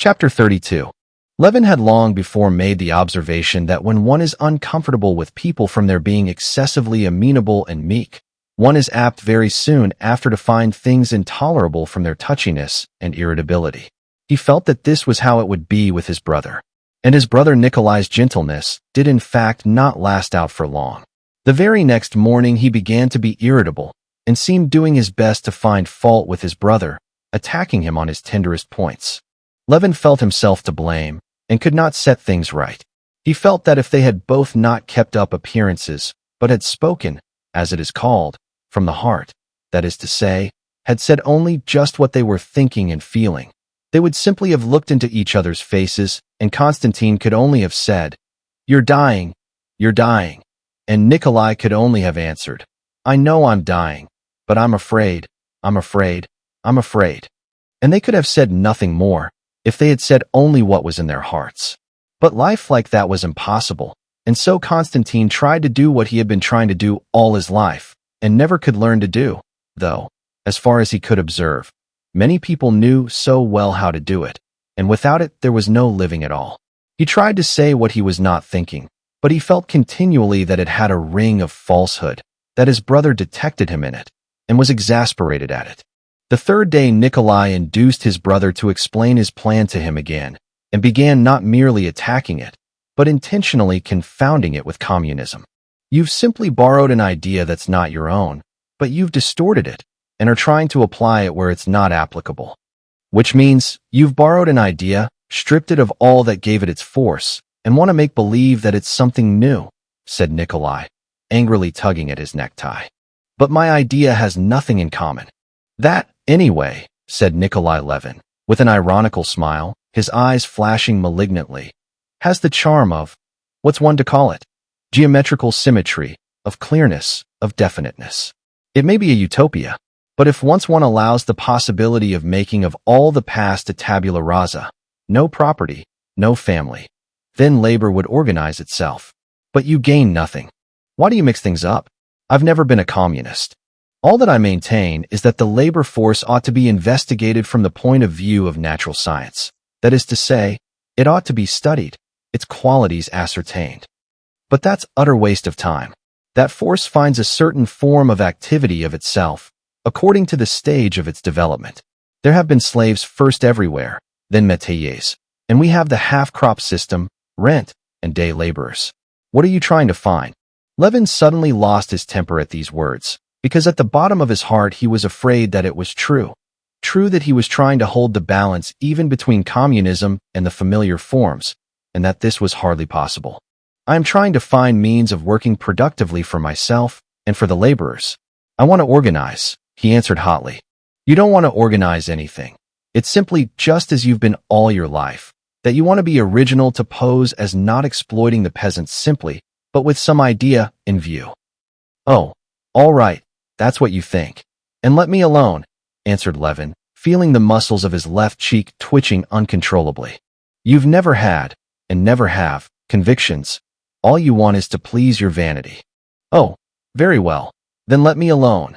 Chapter 32. Levin had long before made the observation that when one is uncomfortable with people from their being excessively amenable and meek, one is apt very soon after to find things intolerable from their touchiness and irritability. He felt that this was how it would be with his brother. And his brother Nikolai's gentleness did in fact not last out for long. The very next morning he began to be irritable and seemed doing his best to find fault with his brother, attacking him on his tenderest points. Levin felt himself to blame and could not set things right. He felt that if they had both not kept up appearances, but had spoken, as it is called, from the heart, that is to say, had said only just what they were thinking and feeling, they would simply have looked into each other's faces, and Konstantin could only have said, "You're dying, you're dying," and Nikolai could only have answered, "I know I'm dying, but I'm afraid, I'm afraid, I'm afraid." And they could have said nothing more, if they had said only what was in their hearts. But life like that was impossible, and so Konstantin tried to do what he had been trying to do all his life, and never could learn to do, though, as far as he could observe, many people knew so well how to do it, and without it there was no living at all. He tried to say what he was not thinking, but he felt continually that it had a ring of falsehood, that his brother detected him in it, and was exasperated at it. The third day Nikolai induced his brother to explain his plan to him again, and began not merely attacking it, but intentionally confounding it with communism. You've simply borrowed an idea that's not your own, but you've distorted it, and are trying to apply it where it's not applicable. Which means, you've borrowed an idea, stripped it of all that gave it its force, and want to make believe that it's something new, said Nikolai, angrily tugging at his necktie. But my idea has nothing in common. That, anyway, said Nikolai Levin, with an ironical smile, his eyes flashing malignantly, has the charm of, what's one to call it? Geometrical symmetry, of clearness, of definiteness. It may be a utopia, but if once one allows the possibility of making of all the past a tabula rasa, no property, no family, then labor would organize itself. But you gain nothing. Why do you mix things up? I've never been a communist. All that I maintain is that the labor force ought to be investigated from the point of view of natural science. That is to say, it ought to be studied, its qualities ascertained. But that's utter waste of time. That force finds a certain form of activity of itself, according to the stage of its development. There have been slaves first everywhere, then métayers, and we have the half-crop system, rent, and day laborers. What are you trying to find? Levin suddenly lost his temper at these words, because at the bottom of his heart he was afraid that it was true. True that he was trying to hold the balance even between communism and the familiar forms, and that this was hardly possible. I am trying to find means of working productively for myself and for the laborers. I want to organize, he answered hotly. You don't want to organize anything. It's simply just as you've been all your life, that you want to be original, to pose as not exploiting the peasants simply, but with some idea in view. Oh, all right, that's what you think. And let me alone, answered Levin, feeling the muscles of his left cheek twitching uncontrollably. You've never had, and never have, convictions. All you want is to please your vanity. Oh, very well, then let me alone.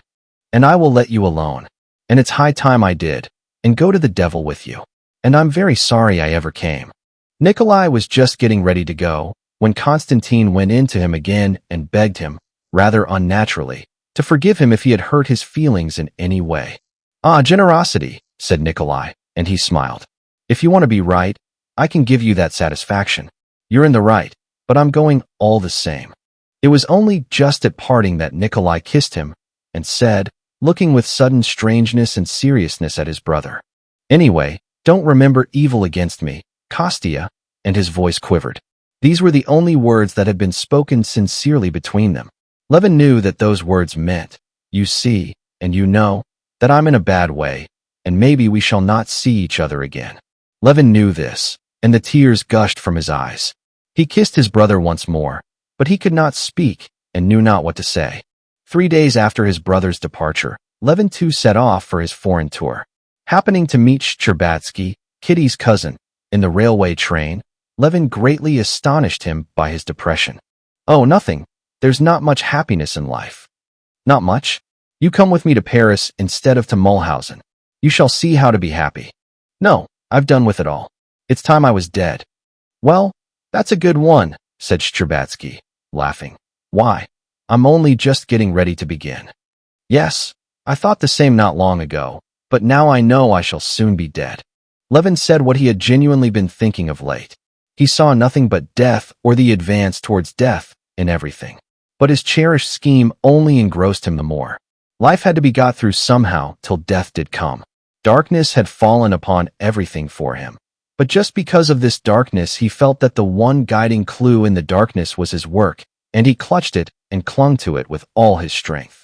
And I will let you alone. And it's high time I did, and go to the devil with you. And I'm very sorry I ever came. Nikolai was just getting ready to go, when Konstantin went in to him again and begged him, rather unnaturally, to forgive him if he had hurt his feelings in any way. Ah, generosity, said Nikolai, and he smiled. If you want to be right, I can give you that satisfaction. You're in the right, but I'm going all the same. It was only just at parting that Nikolai kissed him, and said, looking with sudden strangeness and seriousness at his brother, "Anyway, don't remember evil against me, Kostya," and his voice quivered. These were the only words that had been spoken sincerely between them. Levin knew that those words meant, you see, and you know, that I'm in a bad way, and maybe we shall not see each other again. Levin knew this, and the tears gushed from his eyes. He kissed his brother once more, but he could not speak, and knew not what to say. 3 days after his brother's departure, Levin too set off for his foreign tour. Happening to meet Shcherbatsky, Kitty's cousin, in the railway train, Levin greatly astonished him by his depression. "Oh, nothing. There's not much happiness in life." "Not much? You come with me to Paris instead of to Mulhausen. You shall see how to be happy." "No, I've done with it all. It's time I was dead. Well, that's a good one, said Strabatsky, laughing. Why? I'm only just getting ready to begin. Yes, I thought the same not long ago, but now I know I shall soon be dead. Levin said what he had genuinely been thinking of late. He saw nothing but death or the advance towards death in everything. But his cherished scheme only engrossed him the more. Life had to be got through somehow till death did come. Darkness had fallen upon everything for him. But just because of this darkness, he felt that the one guiding clue in the darkness was his work, and he clutched it and clung to it with all his strength.